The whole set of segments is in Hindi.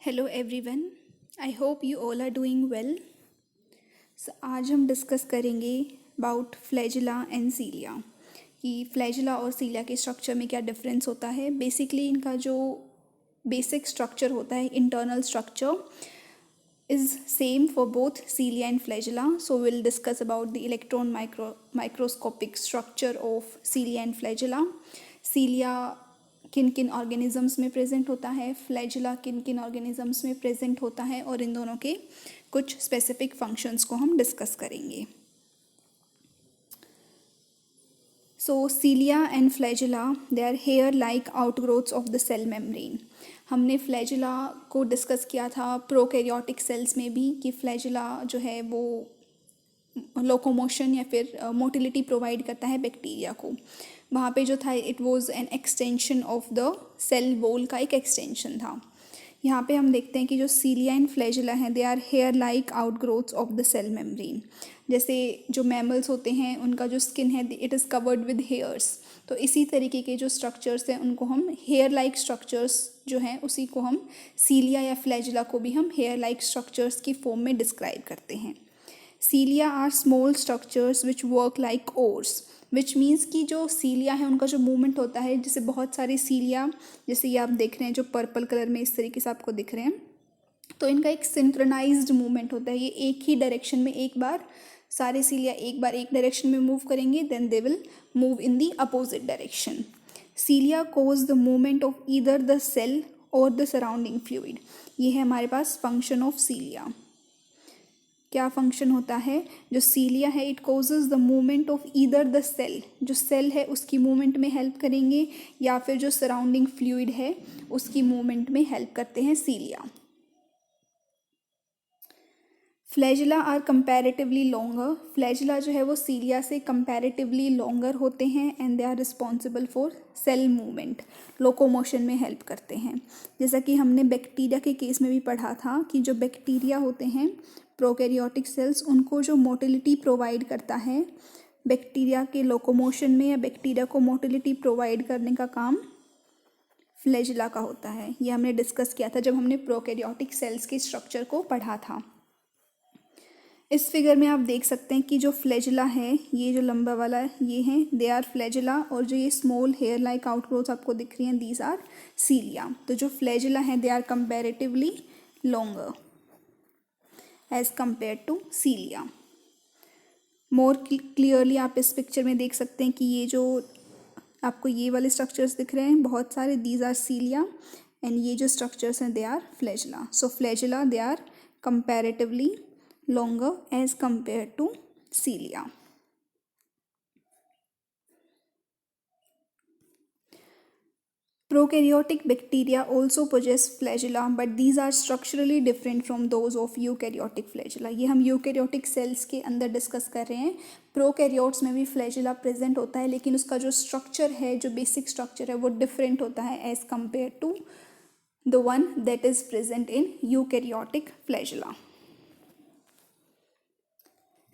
Hello everyone, I hope you all are doing well. आज हम डिस्कस करेंगे अबाउट फ्लैजिला एंड सीलिया कि फ्लैजिला और सीलिया के स्ट्रक्चर में क्या डिफरेंस होता है। बेसिकली इनका जो बेसिक स्ट्रक्चर होता है, internal structure is same for both cilia and flagella. So we'll discuss about the electron microscopic structure of cilia and flagella. सीलिया किन किन ऑर्गेनिजम्स में प्रेजेंट होता है, फ्लैजिला किन किन ऑर्गेनिजम्स में प्रेजेंट होता है, और इन दोनों के कुछ स्पेसिफिक फंक्शंस को हम डिस्कस करेंगे. So cilia and flagella they are hair like outgrowths of the cell membrane. हमने फ्लैजिला को डिस्कस किया था प्रोकैरियोटिक सेल्स में भी कि फ्लैजिला जो है वो लोकोमोशन या फिर मोटिलिटी प्रोवाइड करता है बैक्टीरिया को. वहाँ पे जो था it was an extension of the cell wall का एक एक्सटेंशन था. यहाँ पे हम देखते हैं कि जो सीलिया एंड फ्लैजिला हैं they are hair like outgrowths of the cell membrane. जैसे जो मैमल्स होते हैं उनका जो स्किन है it is covered with hairs, तो इसी तरीके के जो स्ट्रक्चर्स हैं उनको हम हेयर लाइक स्ट्रक्चर्स जो हैं उसी को हम सीलिया या फ्लैजिला को भी हम हेयर लाइक स्ट्रक्चर्स की फॉर्म में डिस्क्राइब करते हैं. Cilia are small structures which work like oars, which means कि जो सीलिया है उनका जो मूवमेंट होता है, जैसे बहुत सारे सीलिया जैसे ये आप देख रहे हैं जो पर्पल कलर में इस तरीके से आपको दिख रहे हैं, तो इनका एक सिंक्रोनाइज्ड मूवमेंट होता है. ये एक ही डायरेक्शन में एक बार सारे सीलिया एक बार एक डायरेक्शन में मूव करेंगे, then they will move in the opposite direction. Cilia cause the movement of either the cell और द सराउंडिंग फ्लूइड. ये है हमारे पास फंक्शन ऑफ सीलिया. क्या फंक्शन होता है? जो सीलिया है it causes the movement of either the cell, जो सेल है उसकी मूवमेंट में हेल्प करेंगे या फिर जो सराउंडिंग फ्लूइड है उसकी मूवमेंट में हेल्प करते हैं cilia. Flagella are comparatively longer. Flagella जो है वो सीलिया से कंपैरेटिवली लॉन्गर होते हैं and they are responsible for cell movement, locomotion में हेल्प करते हैं. जैसा कि हमने बैक्टीरिया के केस में भी पढ़ा था कि जो बैक्टीरिया होते हैं प्रोकैरियोटिक सेल्स उनको जो मोटिलिटी प्रोवाइड करता है बैक्टीरिया के लोकोमोशन में या बैक्टीरिया को मोटिलिटी प्रोवाइड करने का काम फ्लैजिला का होता है. ये हमने डिस्कस किया था जब हमने प्रोकैरियोटिक सेल्स के स्ट्रक्चर को पढ़ा था. इस फिगर में आप देख सकते हैं कि जो फ्लैजिला है ये जो लंबा वाला ये हैं दे आर फ्लैजिला, और जो ये स्मॉल हेयर लाइक आउटग्रोथ आपको दिख रही हैं दीज आर सीलिया. तो जो फ्लैजिला हैं they are comparatively longer as compare to cilia. More clearly आप इस पिक्चर में देख सकते हैं कि ये जो आपको ये वाले स्ट्रक्चर्स दिख रहे हैं बहुत सारे, दीज आर सीलिया, एंड ये जो स्ट्रक्चर्स हैं they are flagella. So flagella they are comparatively longer as compared to cilia. Prokaryotic bacteria also possess flagella, but these are structurally different from those of eukaryotic flagella. ये हम यूकैरियोटिक सेल्स के अंदर डिस्कस कर रहे हैं. प्रोकैरियोट्स में भी फ्लैजिला प्रेजेंट होता है, लेकिन उसका जो स्ट्रक्चर है, जो बेसिक स्ट्रक्चर है वो डिफरेंट होता है as compare to the one that is present in eukaryotic flagella.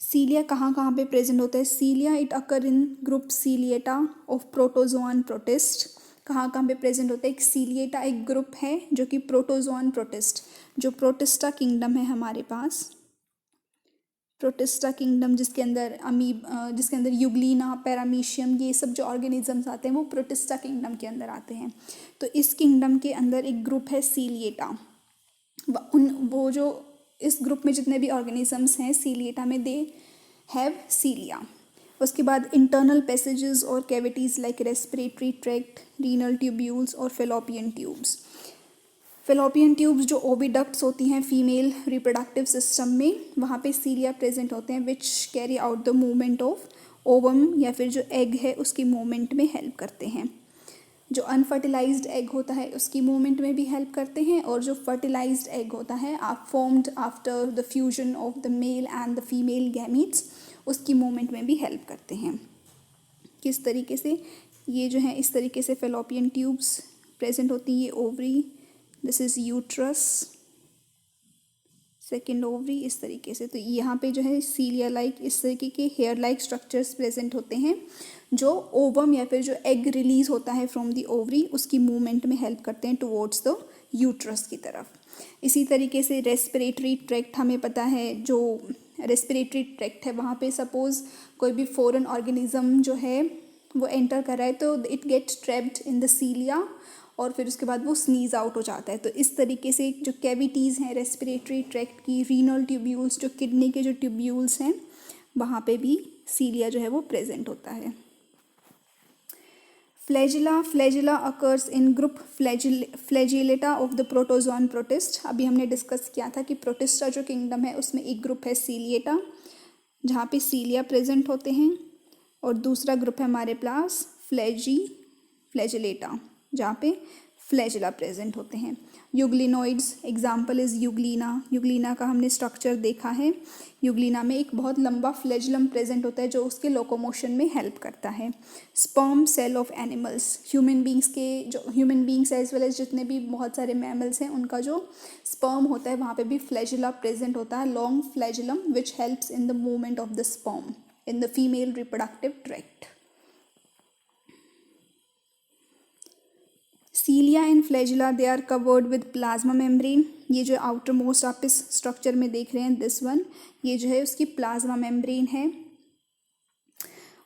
Cilia कहाँ कहाँ पे प्रेजेंट होता है? Cilia it occur in group ciliata of protozoan protist. कहाँ कहाँ पे प्रेजेंट होता है? एक सीलिएटा एक ग्रुप है जो कि प्रोटोजोआन प्रोटिस्ट, जो प्रोटिस्टा किंगडम है हमारे पास, प्रोटिस्टा किंगडम जिसके अंदर यूग्लिना, पैरामीशियम, ये सब जो ऑर्गेनिजम्स आते हैं वो प्रोटिस्टा किंगडम के अंदर आते हैं. तो इस किंगडम के अंदर एक ग्रुप है सीलिएटा. वो जो इस ग्रुप में जितने भी ऑर्गेनिजम्स हैं सीलिएटा में दे हैव सीलिया. उसके बाद इंटरनल पैसेजेस और cavities like respiratory tract, renal tubules और फेलोपियन ट्यूब्स. फेलोपियन ट्यूब्स जो ओविडक्ट्स होती हैं फीमेल रिप्रोडक्टिव सिस्टम में, वहाँ पे सीलिया प्रेजेंट होते हैं which carry out the movement of ovum या फिर जो एग है उसकी मूवमेंट में हेल्प करते हैं. जो अनफर्टिलाइज्ड एग होता है उसकी मूवमेंट में भी हेल्प करते हैं, और जो फर्टिलाइज्ड एग होता है formed after the fusion of the male and the female gametes उसकी मूवमेंट में भी हेल्प करते हैं. किस तरीके से? ये जो है इस तरीके से फेलोपियन ट्यूब्स प्रेजेंट होती हैं. ये ovary, this is uterus, second ovary, इस तरीके से. तो यहाँ पे जो है सीलिया लाइक इस तरीके के हेयर लाइक स्ट्रक्चर्स प्रेजेंट होते हैं जो ओवम या फिर जो एग रिलीज होता है फ्रॉम दी ओवरी उसकी मूवमेंट में हेल्प करते हैं टुवर्ड्स द यूट्रस की तरफ। इसी तरीके से रेस्पिरेटरी ट्रैक्ट हमें पता है, जो रेस्पिरेटरी ट्रैक्ट है वहाँ पे सपोज़ कोई भी फॉरेन ऑर्गेनिज्म जो है वो एंटर कर रहा है तो it gets trapped in the cilia और फिर उसके बाद वो स्नीज आउट हो जाता है। तो इस तरीके से जो कैविटीज़ हैं रेस्पिरेटरी ट्रैक्ट की, रीनल ट्यूब्यूल्स, जो किडनी के जो ट्यूब्यूल्स हैं वहाँ पे भी सीलिया जो है वो प्रेजेंट होता है। Flagella occurs in group flagellata of the protozoan protist. अभी हमने डिस्कस किया था कि प्रोटिस्टा जो किंगडम है उसमें एक ग्रुप है सीलिएटा जहाँ पे सीलिया प्रेजेंट होते हैं, और दूसरा ग्रुप है हमारे पास फ्लैजिलेटा जहाँ पे फ्लैजिला प्रेजेंट होते हैं। Euglenoids, example is Euglena. Euglena का हमने स्ट्रक्चर देखा है। यूग्लिना में एक बहुत लंबा फ्लैजिलम प्रेजेंट होता है जो उसके लोकोमोशन में हेल्प करता है। Sperm cell of animals, human beings as well as जितने भी बहुत सारे मैमल्स हैं उनका जो स्पर्म होता है वहाँ पे भी फ्लैजिला प्रेजेंट होता है, long flagellum which helps in the movement of the sperm in the female reproductive tract. Cilia and flagella they are covered with plasma membrane. ये जो आउटर मोस्ट आप इस स्ट्रक्चर में देख रहे हैं दिस वन, ये जो है उसकी प्लाज्मा मेम्ब्रेन है।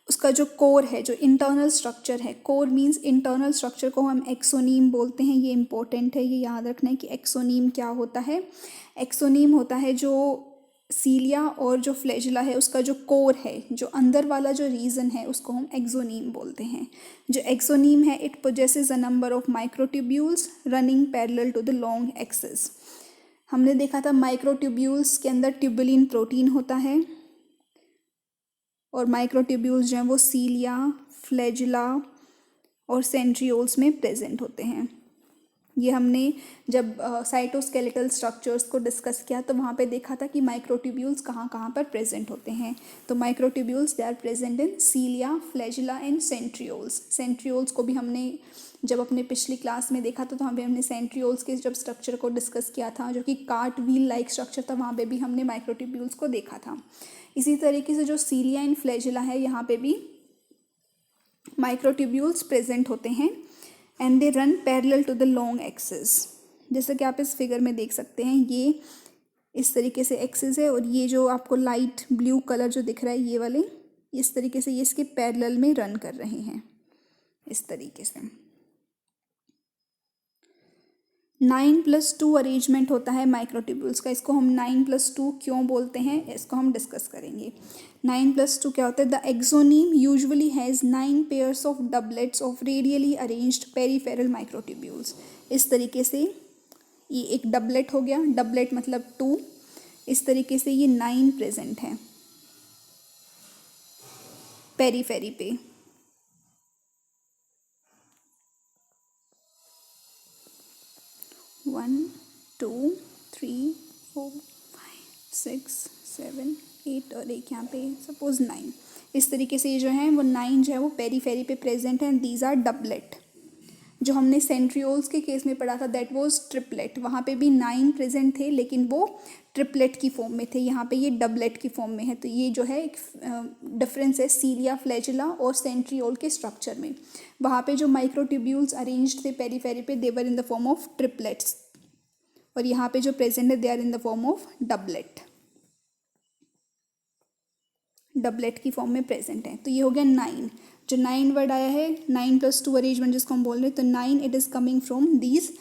उसका जो कोर है, जो इंटरनल स्ट्रक्चर है, कोर मींस इंटरनल स्ट्रक्चर को हम एक्सोनीम बोलते हैं। ये इंपॉर्टेंट है, ये याद रखना है कि एक्सोनीम क्या होता है। एक्सोनीम होता है जो सीलिया और जो फ्लैजिला है उसका जो कोर है, जो अंदर वाला जो रीजन है उसको हम एक्सोनीम बोलते हैं। जो एक्सोनीम है it possesses a number of microtubules running parallel to the long axis. हमने देखा था माइक्रोट्यूब्यूल्स के अंदर ट्यूबुलिन प्रोटीन होता है और माइक्रोट्यूब्यूल्स जो हैं वो सीलिया, फ्लैजिला और सेंट्रियोल्स में प्रेजेंट होते हैं। ये हमने जब साइटोस्केलेटल स्ट्रक्चर्स को डिस्कस किया तो वहाँ पे देखा था कि माइक्रोट्यूब्यूल्स कहाँ कहाँ पर प्रेजेंट होते हैं। तो microtubules they are present in cilia, flagella and centrioles. Centrioles को भी हमने जब अपने पिछली क्लास में देखा था तो वहाँ पे हमने सेंट्रियोल्स के जब स्ट्रक्चर को डिस्कस किया था जो कि कार्ट व्हील लाइक स्ट्रक्चर था, वहाँ पे भी हमने माइक्रोट्यूब्यूल्स को देखा था। इसी तरीके से जो सीलिया एंड फ्लैजिला है यहाँ पे भी माइक्रोट्यूब्यूल्स प्रेजेंट होते हैं and they run parallel to the long axis. जैसे कि आप इस फिगर में देख सकते हैं, ये इस तरीके से एक्सिस है और ये जो आपको लाइट ब्लू कलर जो दिख रहा है ये वाले, इस तरीके से ये इसके पैरेलल में रन कर रहे हैं इस तरीके से। 9+2 अरेंजमेंट होता है माइक्रोट्यूब्यूल्स का। इसको हम 9+2 क्यों बोलते हैं इसको हम डिस्कस करेंगे। 9+2 क्या होता है? The axoneme usually has 9 pairs of doublets of radially arranged peripheral microtubules. इस तरीके से ये एक डबलेट हो गया, डबलेट मतलब 2। इस तरीके से ये 9 प्रेजेंट है पेरीफेरी पे। वन, 2, 3, 4, 5, 6, 7, 8 और एक यहाँ पे सपोज 9। इस तरीके से ये जो है वो 9 जो है वो पेरीफेरी पे प्रेजेंट है एंड दीज आर डबलेट। जो हमने सेंट्रियोल्स के केस में पढ़ा था दैट वाज ट्रिपलेट, वहाँ पे भी 9 प्रेजेंट थे लेकिन वो ट्रिपलेट की फॉर्म में थे। यहाँ पे ये डबलेट की फॉर्म में है। तो ये जो है एक डिफरेंस है सीलिया, फ्लैजिला और सेंट्रियोल के स्ट्रक्चर में। वहाँ पे जो माइक्रोट्यूब्यूल्स अरेंज्ड थे पेरीफेरी पे they were in the form of triplets और यहाँ पे जो प्रेजेंट है they are in the form of doublet. Doublet की फॉर्म में प्रेजेंट है। तो ये हो गया 9। जो 9 वर्ड आया है 9+2 अरेंजमेंट जिसको हम बोल रहे हैं, तो 9 it is coming from these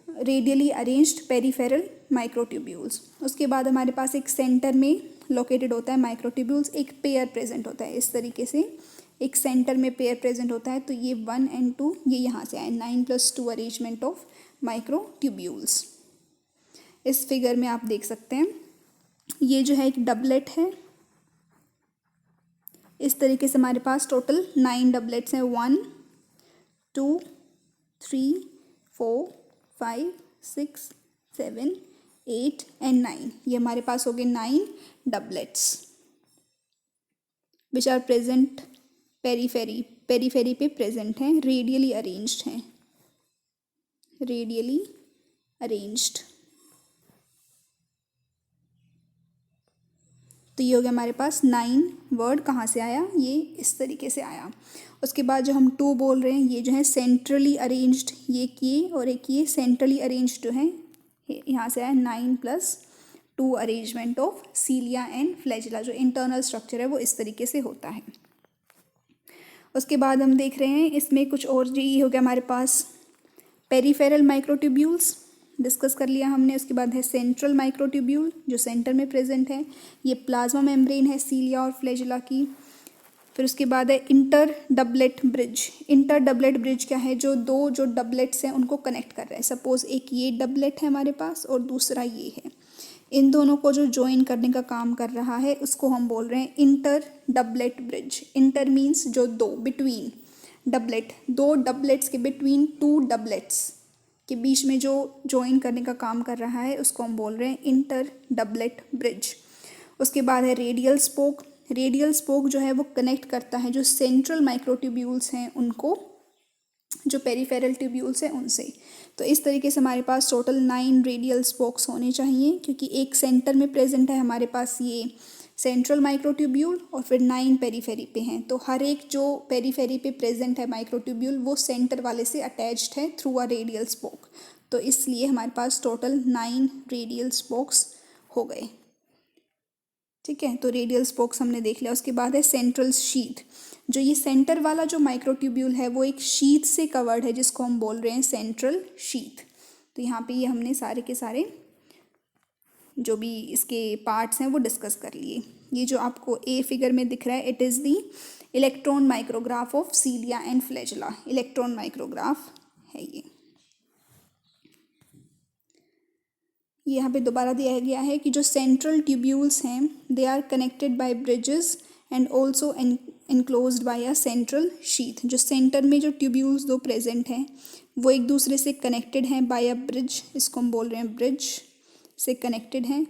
radially arranged peripheral microtubules. उसके बाद हमारे पास एक सेंटर में लोकेटेड होता है माइक्रोट्यूब्यूल्स, एक पेयर प्रेजेंट होता है इस तरीके से, एक सेंटर में पेयर प्रेजेंट होता है। तो ये 1 and 2 ये यहाँ से आए, 9+2 अरेंजमेंट ऑफ माइक्रोट्यूब्यूल्स। इस फिगर में आप देख सकते हैं ये जो है एक डबलेट है। इस तरीके से हमारे पास टोटल 9 डबलेट्स हैं, 1, 2, 3, 4, 5, 6, 7, 8 एंड 9। ये हमारे पास हो गए 9 doublets which are present periphery, periphery पे प्रेजेंट हैं, रेडियली अरेंज्ड हैं, रेडियली अरेंज्ड। तो ये हो गया हमारे पास 9 वर्ड। कहाँ से आया? ये इस तरीके से आया। उसके बाद जो हम 2 बोल रहे हैं, ये जो है सेंट्रली अरेंज्ड, ये किए, और एक ये सेंट्रली अरेंज्ड जो है यहाँ से आया 9 + 2 अरेंजमेंट ऑफ सीलिया एंड फ्लैजिला। जो इंटरनल स्ट्रक्चर है वो इस तरीके से होता है। उसके बाद हम देख रहे हैं इसमें कुछ और, जो ये हो गया हमारे पास पेरिफेरल माइक्रोट्यूब्यूल्स, डिस्कस कर लिया हमने। उसके बाद है सेंट्रल माइक्रोट्यूब्यूल जो सेंटर में प्रेजेंट है, ये प्लाज्मा मेम्ब्रेन है सीलिया और फ्लैजिला की। फिर उसके बाद है inter doublet bridge. Inter doublet bridge क्या है? जो दो जो डबलेट्स हैं उनको कनेक्ट कर रहा है। सपोज एक ये डबलेट है हमारे पास और दूसरा ये है, इन दोनों को जो ज्वाइन करने का काम कर रहा है उसको हम बोल रहे हैं inter doublet bridge. Inter means जो दो, बिटवीन, डबलेट दो डबलेट्स के बिटवीन, 2 डबलेट्स के बीच में जो ज्वाइन करने का काम कर रहा है उसको हम बोल रहे हैं इंटर डबलेट ब्रिज। उसके बाद है रेडियल स्पोक। रेडियल स्पोक जो है वो कनेक्ट करता है जो सेंट्रल माइक्रोट्यूब्यूल्स हैं उनको जो पेरिफेरल ट्यूब्यूल्स हैं उनसे। तो इस तरीके से हमारे पास टोटल 9 रेडियल स्पोक्स होने चाहिए, क्योंकि एक सेंटर में प्रेजेंट है हमारे पास ये सेंट्रल माइक्रोट्यूब्यूल और फिर 9 पेरीफेरी पे हैं। तो हर एक जो पेरीफेरी पे प्रेजेंट है माइक्रोट्यूब्यूल वो सेंटर वाले से अटैच्ड है थ्रू अ रेडियल स्पोक। तो इसलिए हमारे पास टोटल 9 रेडियल स्पोक्स हो गए। ठीक है, तो रेडियल स्पोक्स हमने देख लिया। उसके बाद है सेंट्रल शीथ। जो ये सेंटर वाला जो माइक्रोट्यूब्यूल है वो एक शीथ से कवर्ड है जिसको हम बोल रहे हैं सेंट्रल शीथ। तो यहाँ पे ये हमने सारे के सारे जो भी इसके पार्ट्स हैं वो डिस्कस कर लिए। ये जो आपको ए फिगर में दिख रहा है, it is the electron micrograph of सीलिया and flagella. Electron micrograph है ये। यहाँ पे दोबारा दिया गया है कि जो सेंट्रल ट्यूब्यूल्स हैं they are connected by bridges and also enclosed by a central sheath. जो सेंटर में जो ट्यूब्यूल्स दो प्रेजेंट हैं वो एक दूसरे से कनेक्टेड हैं बाय अ ब्रिज, इसको हम बोल रहे हैं ब्रिज से कनेक्टेड हैं,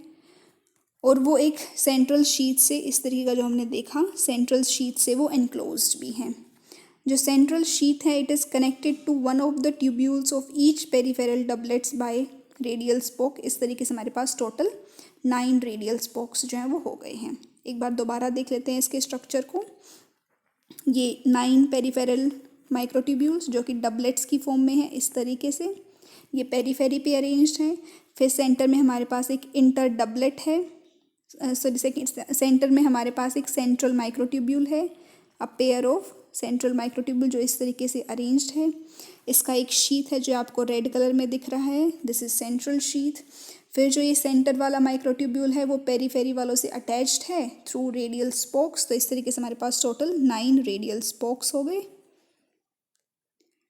और वो एक सेंट्रल शीथ से, इस तरीके का जो हमने देखा सेंट्रल शीथ से वो एनक्लोज्ड भी हैं। जो सेंट्रल शीथ है it is connected to one of the tubules of each peripheral doublets by radial spoke. इस तरीके से हमारे पास टोटल 9 रेडियल स्पोक्स जो हैं वो हो गए हैं। एक बार दोबारा देख लेते हैं इसके स्ट्रक्चर को। ये 9 पेरिफेरल माइक्रोट्यूब्यूल्स जो कि डबलेट्स की फॉर्म में है, इस तरीके से ये पेरीफेरी पे अरेंज्ड हैं। फिर सेंटर में हमारे पास एक इंटर डबलेट है, सेंटर में हमारे पास एक सेंट्रल माइक्रोट्यूब्यूल है, a pair of central microtubule जो इस तरीके से अरेंज्ड है। इसका एक शीथ है जो आपको रेड कलर में दिख रहा है, दिस इज सेंट्रल शीथ। फिर जो ये सेंटर वाला माइक्रोट्यूब्यूल है वो पेरीफेरी वालों से अटैच्ड है थ्रू रेडियल स्पोक्स। तो इस तरीके से हमारे पास टोटल 9 रेडियल स्पोक्स हो गए।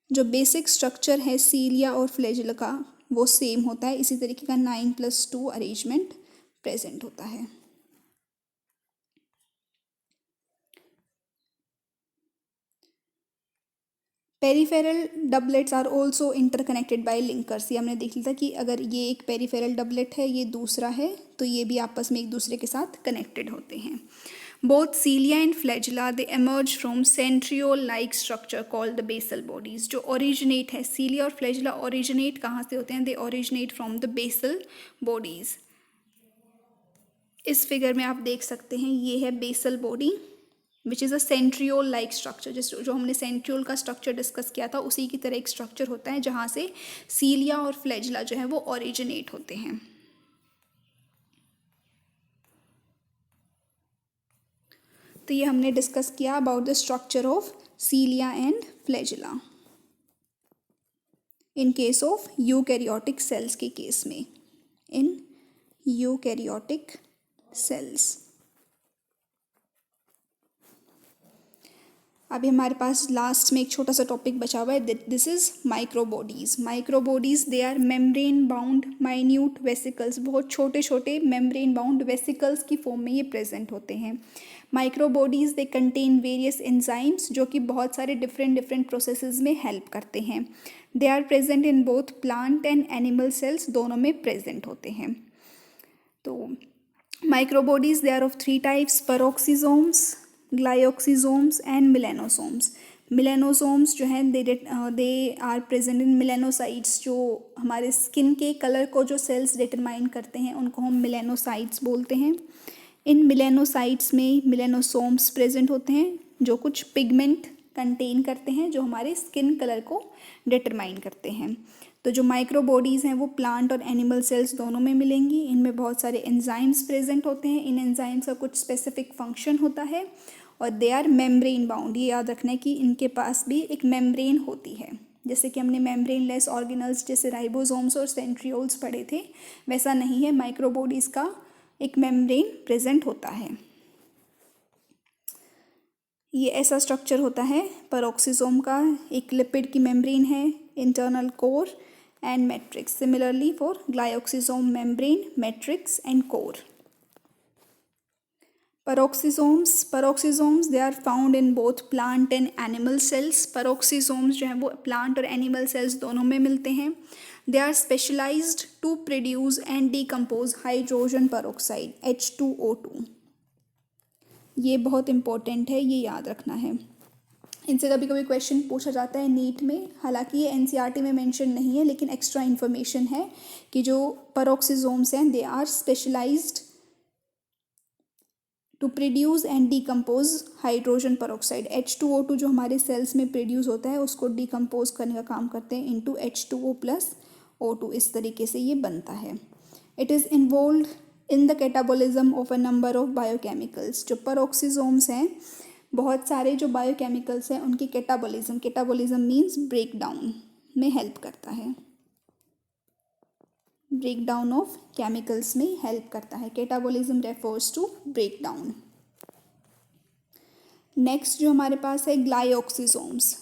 जो बेसिक स्ट्रक्चर है सीलिया और फ्लैजिला का वो सेम होता है, इसी तरीके का 9 + 2 अरेंजमेंट प्रेजेंट होता है। Peripheral doublets are also interconnected by linkers. ये हमने देख लिया था कि अगर ये एक पेरीफेरल डबलेट है, ये दूसरा है, तो ये भी आपस में एक दूसरे के साथ कनेक्टेड होते हैं। Both cilia and flagella they emerge from centriole like structure called the basal bodies. जो ओरिजिनेट है, सीलिया और फ्लैजिला ओरिजिनेट कहाँ से होते हैं? They originate from the basal bodies. इस फिगर में आप देख सकते हैं ये है basal body which is a centriole like structure. जो हमने सेंट्रियोल का स्ट्रक्चर डिस्कस किया था उसी की तरह एक स्ट्रक्चर होता है जहाँ से सीलिया और फ्लैजिला जो है वो ओरिजिनेट होते हैं। तो ये हमने डिस्कस किया about the structure of सीलिया and flagella in case of eukaryotic cells के केस में, इन यूकैरियोटिक सेल्स। अभी हमारे पास लास्ट में एक छोटा सा टॉपिक बचा हुआ है, this is microbodies. Microbodies they are membrane bound minute vesicles. बहुत छोटे छोटे मेम्ब्रेन बाउंड वेसिकल्स की फॉर्म में ये प्रेजेंट होते हैं। Microbodies they contain various enzymes जो कि बहुत सारे डिफरेंट प्रोसेसेस में हेल्प करते हैं। They are present in both plant and animal cells, दोनों में प्रेजेंट होते हैं। तो microbodies they are of 3 types, peroxisomes, glyoxysomes and melanosomes. Melanosomes जो हैं they are present in melanocytes. जो हमारे स्किन के कलर को जो सेल्स डिटरमाइन करते हैं उनको हम मिलेनोसाइट्स बोलते हैं। इन मिलेनोसाइट्स में मिलेनोसोम्स प्रेजेंट होते हैं जो कुछ पिगमेंट कंटेन करते हैं जो हमारे स्किन कलर को डिटरमाइन करते हैं। तो जो माइक्रो बॉडीज़ हैं वो प्लांट और एनिमल सेल्स दोनों में मिलेंगी। इनमें बहुत सारे एंजाइम्स प्रेजेंट होते हैं। इन एंजाइम्स का कुछ स्पेसिफिक फंक्शन होता है और दे आर मेम्ब्रेन बाउंड। ये याद रखना है कि इनके पास भी एक मेम्ब्रेन होती है। जैसे कि हमने मेम्ब्रेन लेस ऑर्गेनल्स जैसे राइबोसोम्स और सेंट्रियोल्स पढ़े थे, वैसा नहीं है, माइक्रो बॉडीज़ का एक मेम्ब्रेन प्रेजेंट होता है। ये ऐसा स्ट्रक्चर होता है पेरोक्सिसोम का। एक लिपिड की मेम्ब्रेन है, internal core and matrix. Similarly for glyoxysome membrane, matrix and core. Peroxisomes they are found in both plant and animal cells. Peroxisomes जो हैं वो प्लांट और एनिमल सेल्स दोनों में मिलते हैं। They are specialised to produce and decompose hydrogen peroxide H2O2। ये बहुत इंपॉर्टेंट है, ये याद रखना है। इनसे कभी कभी क्वेश्चन पूछा जाता है नीट में। हालांकि ये NCERT में मेंशन नहीं है, लेकिन एक्स्ट्रा इन्फॉर्मेशन है कि जो पेरोक्सिसोम्स हैं they are specialised to produce and decompose hydrogen peroxide. H2O2 जो हमारे सेल्स में प्रोड्यूस होता है उसको डिकम्पोज करने का काम करते हैं इनटू H2O + O2। इस तरीके से ये बनता है। It is involved in the catabolism of a number of biochemicals. जो पेरोक्सिसोम्स हैं, बहुत सारे जो बायोकेमिकल्स हैं उनकी कैटाबोलिज्म मीन्स ब्रेक डाउन में हेल्प करता है। ब्रेक डाउन ऑफ केमिकल्स में हेल्प करता है। Catabolism refers to break down. Next जो हमारे पास है glyoxysomes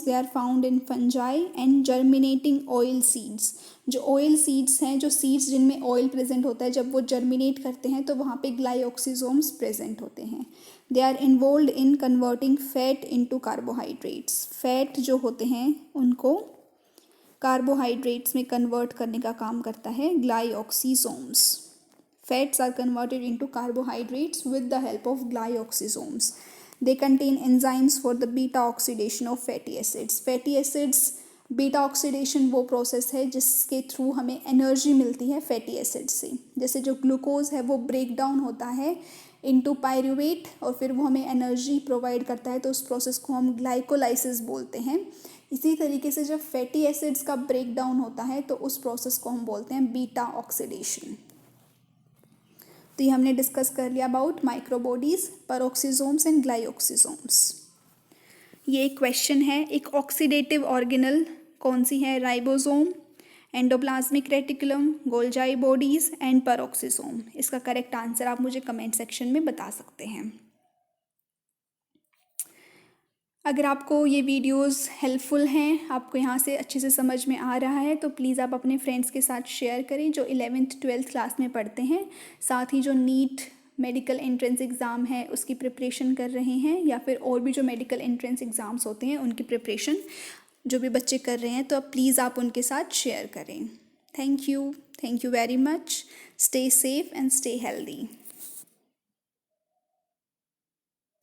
they are found in fungi and germinating oil seeds. जो ऑयल सीड्स हैं, जो सीड्स जिनमें ऑयल प्रेजेंट होता है, जब वो जर्मिनेट करते हैं तो वहाँ पे ग्लाइकोसिसोम्स प्रेजेंट होते हैं। They are involved in converting fat into carbohydrates. Fat जो होते हैं उनको कार्बोहाइड्रेट्स में कन्वर्ट करने का काम करता है glyoxysomes. Fats are converted into carbohydrates with the help of glyoxysomes. They contain enzymes for the beta oxidation of fatty acids. Fatty acids beta oxidation वो प्रोसेस है जिसके थ्रू हमें एनर्जी मिलती है फैटी एसिड से। जैसे जो ग्लूकोज है वो ब्रेक डाउन होता है इनटू पायरूवेट और फिर वो हमें एनर्जी प्रोवाइड करता है, तो उस प्रोसेस को हम ग्लाइकोलाइसिस बोलते हैं। इसी तरीके से जब फैटी एसिड्स का ब्रेक डाउन होता है तो उस प्रोसेस को हम बोलते हैं बीटा ऑक्सीडेशन। तो ये हमने डिस्कस कर लिया अबाउट माइक्रोबॉडीज, पेरोक्सिसोम्स एंड ग्लाइकोसिसोम्स। ये एक क्वेश्चन है, एक ऑक्सीडेटिव ऑर्गेनल कौन सी है? Ribosome, endoplasmic reticulum, golgi bodies and peroxisome. इसका करेक्ट आंसर आप मुझे कमेंट सेक्शन में बता सकते हैं। अगर आपको ये वीडियोस हेल्पफुल हैं, आपको यहाँ से अच्छे से समझ में आ रहा है, तो प्लीज़ आप अपने फ्रेंड्स के साथ शेयर करें जो 11th 12th क्लास में पढ़ते हैं, साथ ही जो नीट मेडिकल एंट्रेंस एग्ज़ाम है उसकी प्रिपरेशन कर रहे हैं, या फिर और भी जो मेडिकल एंट्रेंस एग्ज़ाम्स होते हैं उनकी प्रिपरेशन जो भी बच्चे कर रहे हैं, तो प्लीज़ आप उनके साथ शेयर करें। Thank you very much. Stay safe and stay healthy.